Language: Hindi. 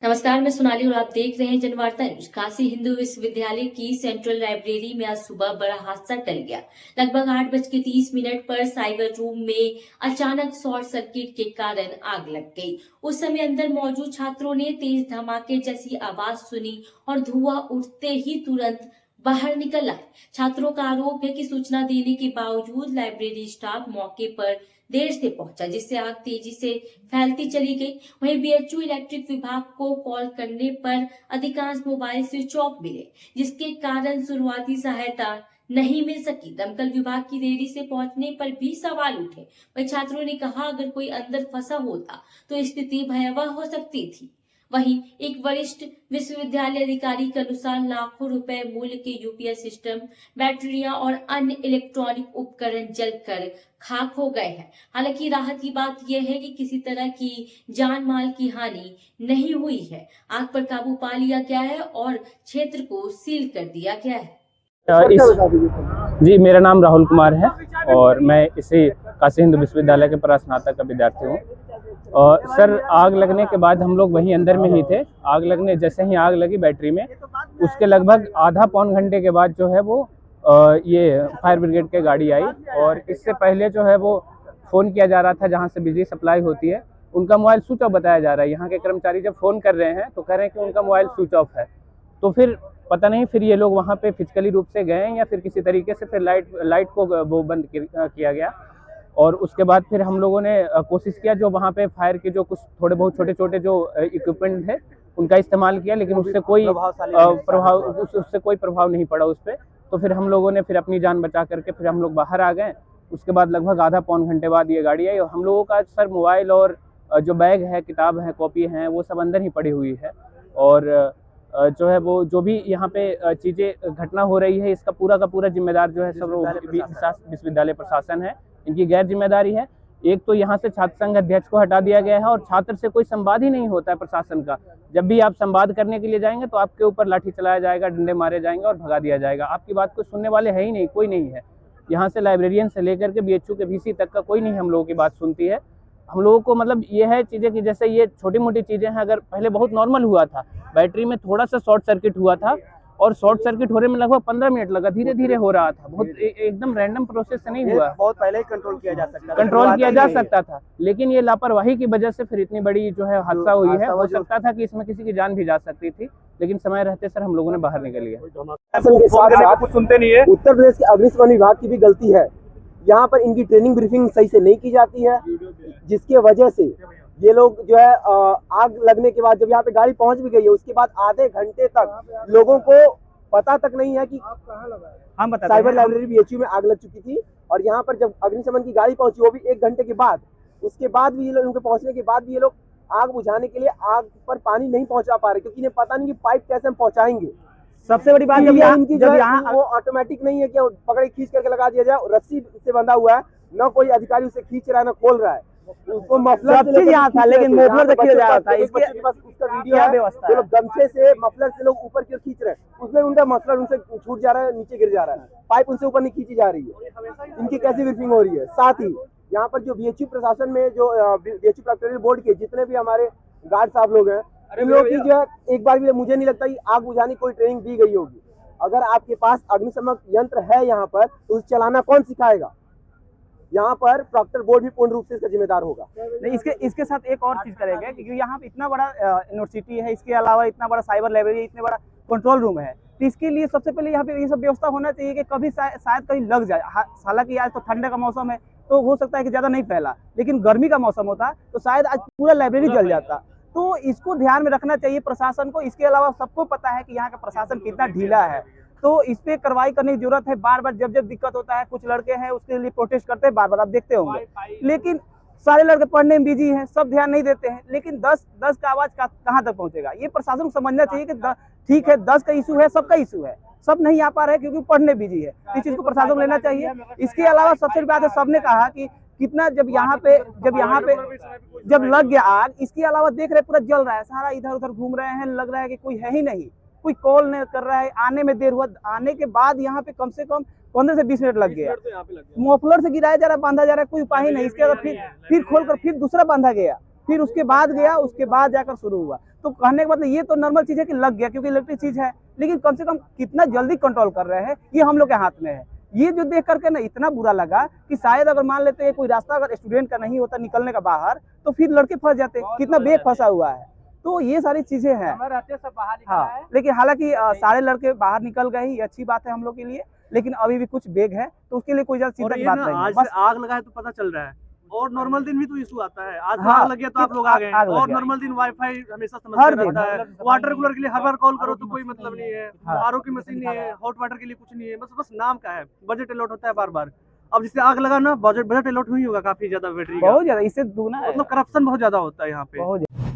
नमस्कार, मैं सोनाली और आप देख रहे हैं जनवार्ता न्यूज। काशी हिंदू विश्वविद्यालय की सेंट्रल लाइब्रेरी में आज सुबह बड़ा हादसा टल गया। लगभग 8:30 पर साइबर रूम में अचानक शॉर्ट सर्किट के कारण आग लग गई। उस समय अंदर मौजूद छात्रों ने तेज धमाके जैसी आवाज सुनी और धुआं उठते ही तुरंत बाहर निकल आए। छात्रों का आरोप है कि सूचना देने के बावजूद लाइब्रेरी स्टाफ मौके पर देर से पहुंचा, जिससे आग तेजी से फैलती चली गई। वहीं बीएचयू इलेक्ट्रिक विभाग को कॉल करने पर अधिकांश मोबाइल स्विच ऑफ मिले, जिसके कारण शुरुआती सहायता नहीं मिल सकी। दमकल विभाग की देरी से पहुंचने पर भी सवाल उठे। वहीं छात्रों ने कहा, अगर कोई अंदर फंसा होता तो स्थिति भयावह हो सकती थी। वहीं एक वरिष्ठ विश्वविद्यालय अधिकारी के अनुसार लाखों रुपए मूल्य के यूपीएस सिस्टम, बैटरियां और अन्य इलेक्ट्रॉनिक उपकरण जलकर खाक हो गए हैं। हालांकि राहत की बात यह है कि किसी तरह की जान माल की हानि नहीं हुई है। आग पर काबू पा लिया गया है और क्षेत्र को सील कर दिया गया है। जी, मेरा नाम राहुल कुमार है और मैं इसी काशी हिंदू विश्वविद्यालय के स्नातक का विद्यार्थी हूँ। और सर, आग लगने के बाद हम लोग वहीं अंदर में ही थे। जैसे ही आग लगी बैटरी में, उसके लगभग आधा पौन घंटे के बाद जो है वो ये फायर ब्रिगेड की गाड़ी आई। और इससे पहले जो है वो फ़ोन किया जा रहा था जहाँ से बिजली सप्लाई होती है, उनका मोबाइल स्विच ऑफ बताया जा रहा है। यहाँ के कर्मचारी जब फ़ोन कर रहे हैं तो कह रहे हैं कि उनका मोबाइल स्विच ऑफ है। तो फिर पता नहीं, फिर ये लोग वहाँ पे फिजिकली रूप से गए या फिर किसी तरीके से फिर लाइट को वो बंद किया गया। और उसके बाद फिर हम लोगों ने कोशिश किया, जो वहाँ पे फायर के जो कुछ थोड़े बहुत छोटे छोटे जो इक्विपमेंट है उनका इस्तेमाल किया, लेकिन उससे कोई प्रभाव नहीं पड़ा उस पर। तो फिर हम लोगों ने फिर अपनी जान बचा करके फिर हम लोग बाहर आ गए। उसके बाद लगभग आधा पौन घंटे बाद ये गाड़ी आई और हम लोगों का सर मोबाइल और जो बैग है, किताब है, कॉपी हैं, वो सब अंदर ही पड़ी हुई है। और जो है वो जो भी यहाँ पे चीज़ें घटना हो रही है, इसका पूरा का पूरा जिम्मेदार जो है सब विश्वविद्यालय प्रशासन है। इनकी गैर जिम्मेदारी है। एक तो यहाँ से छात्र संघ अध्यक्ष को हटा दिया गया है और छात्र से कोई संवाद ही नहीं होता है प्रशासन का। जब भी आप संवाद करने के लिए जाएंगे तो आपके ऊपर लाठी चलाया जाएगा, डंडे मारे जाएंगे और भगा दिया जाएगा। आपकी बात को सुनने वाले है ही नहीं, कोई नहीं है। यहाँ से लाइब्रेरियन से लेकर के बीएचयू के वीसी तक का कोई नहीं हम लोगों की बात सुनती है। हम लोगों को मतलब ये है चीज़ें कि जैसे ये छोटी मोटी चीज़ें हैं, अगर पहले बहुत नॉर्मल हुआ था, बैटरी में थोड़ा सा शॉर्ट सर्किट हुआ था और शॉर्ट सर्किट होने में लगभग 15 मिनट लगा, धीरे धीरे हो रहा था। बहुत एकदम रैंडम प्रोसेस से नहीं हुआ, बहुत पहले ही कंट्रोल किया जा सकता था। लेकिन ये लापरवाही की वजह से फिर इतनी बड़ी जो है हादसा हुई है। हो सकता था कि इसमें किसी की जान भी जा सकती थी, लेकिन समय रहते सर हम लोगों ने बाहर निकल लिया। कुछ सुनते नहीं है। उत्तर प्रदेश के अग्निशमन विभाग की भी गलती है। यहाँ पर इनकी ट्रेनिंग ब्रीफिंग सही से नहीं की जाती है, जिसके वजह से ये लोग जो है आग लगने के बाद जब यहाँ पे गाड़ी पहुंच भी गई है, उसके बाद आधे घंटे तक लोगों को पता तक नहीं है कि हम साइबर लाइब्रेरी बीएचयू में आग लग चुकी थी। और यहाँ पर जब अग्निशमन की गाड़ी पहुंची, वो भी 1 घंटे के बाद, उसके बाद भी ये लोग, उनके पहुंचने के बाद भी ये लोग आग बुझाने के लिए आग पर पानी नहीं पहुंचा पा रहे, क्योंकि इन्हें पता नहीं कि पाइप कैसे हम पहुंचाएंगे। सबसे बड़ी बात जब यहाँ वो ऑटोमेटिक नहीं है कि पकड़े खींच करके लगा दिया जाए, रस्सी से बंधा हुआ है, न कोई अधिकारी उसे खींच रहा है न खोल रहा है। उसको मफलर से यहाँ था, लेकिन मफलर से खींचा जा रहा था। इसके पास उसका वीडियो है, वो लोग गमछे से मफलर से लोग ऊपर की ओर खींच रहे हैं, उसमें उनका मफलर उनसे छूट जा रहा है, नीचे गिर जा रहा है, पाइप उनसे ऊपर नहीं खींची जा रही है। इनकी कैसी ब्रीफिंग हो रही है। साथ ही यहाँ पर जो बीएचयू प्रशासन में जो बीएचयू प्रोक्टोरियल बोर्ड के जितने भी हमारे गार्ड साहब लोग हैं, इन लोगों की जो है एक बार भी मुझे नहीं लगता कि आग बुझाने की कोई ट्रेनिंग दी गई होगी। अगर आपके पास अग्निशमन यंत्र है यहाँ पर, तो उसे चलाना कौन सिखाएगा। यहाँ पर प्रॉक्टर बोर्ड भी पूर्ण रूप से इसका जिम्मेदार होगा। नहीं, इसके साथ एक और चीज करेंगे, क्योंकि यहाँ पे इतना बड़ा यूनिवर्सिटी है, इसके अलावा इतना बड़ा साइबर लाइब्रेरी, इतना बड़ा कंट्रोल रूम है। तो इसके लिए सबसे पहले यहाँ पे ये सब व्यवस्था होना चाहिए कि कभी शायद कहीं लग जाए। हालांकि आज तो ठंडे का मौसम है, तो हो सकता है कि ज्यादा नहीं फैला, लेकिन गर्मी का मौसम होता तो शायद आज पूरा लाइब्रेरी जल जाता। तो इसको ध्यान में रखना चाहिए प्रशासन को। इसके अलावा सबको पता है कि यहाँ का प्रशासन कितना ढीला है, तो इस पे कार्रवाई करने की जरूरत है। बार बार जब दिक्कत होता है, कुछ लड़के हैं उसके लिए प्रोटेस्ट करते हैं, बार बार आप देखते होंगे, लेकिन सारे लड़के पढ़ने में बिजी हैं, सब ध्यान नहीं देते हैं। लेकिन 10 का आवाज कहाँ तक पहुंचेगा, ये प्रशासन को समझना चाहिए कि ठीक है 10 का इशू है, सबका इशू है, सब नहीं आ पा रहे क्योंकि पढ़ने बिजी है। इस चीज को प्रशासन को लेना चाहिए। इसके अलावा सबसे बड़ी बात है, सबने कहा कि कितना जब यहाँ पे जब लग गया आग, इसके अलावा देख रहे पूरा जल रहा है, सारा इधर उधर घूम रहे हैं, लग रहा है कि कोई है ही नहीं, कोई कॉल नहीं कर रहा है। आने में देर हुआ, आने के बाद यहाँ पे कम से कम 15 से 20 मिनट लग गया। मफलर से गिराया जा रहा है, बांधा जा रहा है, कोई उपाय ही नहीं। इसके बाद फिर खोल कर फिर दूसरा बांधा गया, फिर उसके बाद गया, उसके बाद जाकर शुरू हुआ। तो कहने का मतलब ये तो नॉर्मल चीज है कि लग गया क्योंकि इलेक्ट्रिक चीज है, लेकिन कम से कम कितना जल्दी कंट्रोल कर रहे हैं ये हम लोग के हाथ में है। ये जो देख करके ना इतना बुरा लगा कि शायद अगर मान लेते हैं कोई रास्ता अगर स्टूडेंट का नहीं होता निकलने का बाहर, तो फिर लड़के फंस जाते, कितना बेग फंसा हुआ है। तो ये सारी चीजें हैं। हाँ, लेकिन हालांकि सारे लड़के बाहर निकल गए, ये अच्छी बात है हम लोग के लिए, लेकिन अभी भी कुछ बेग है, तो उसके लिए कोई ज्यादा चिंता की बात नहीं है। आज बस आग लगा है तो पता चल रहा है, और नॉर्मल दिन भी तो इशू आता है। आज हाँ, आग लग गया तो आप लोग आ गए, आग लग और गया। नॉर्मल दिन वाईफाई हमेशा हर समस्या दिन। रहता है। वाटर कूलर के लिए हर बार कॉल करो तो कोई मतलब नहीं है, हाँ। आरओ की मशीन नहीं है, हॉट वाटर के लिए कुछ नहीं है, बस नाम का है, बजट अलॉट होता है बार बार। अब जिससे आग लगा ना, बजट अलॉट हुई होगा काफी ज्यादा बैटरी का, बहुत ज्यादा, इससे दूना है, मतलब करप्शन बहुत ज्यादा होता है यहाँ पे। बहुत ज्यादा।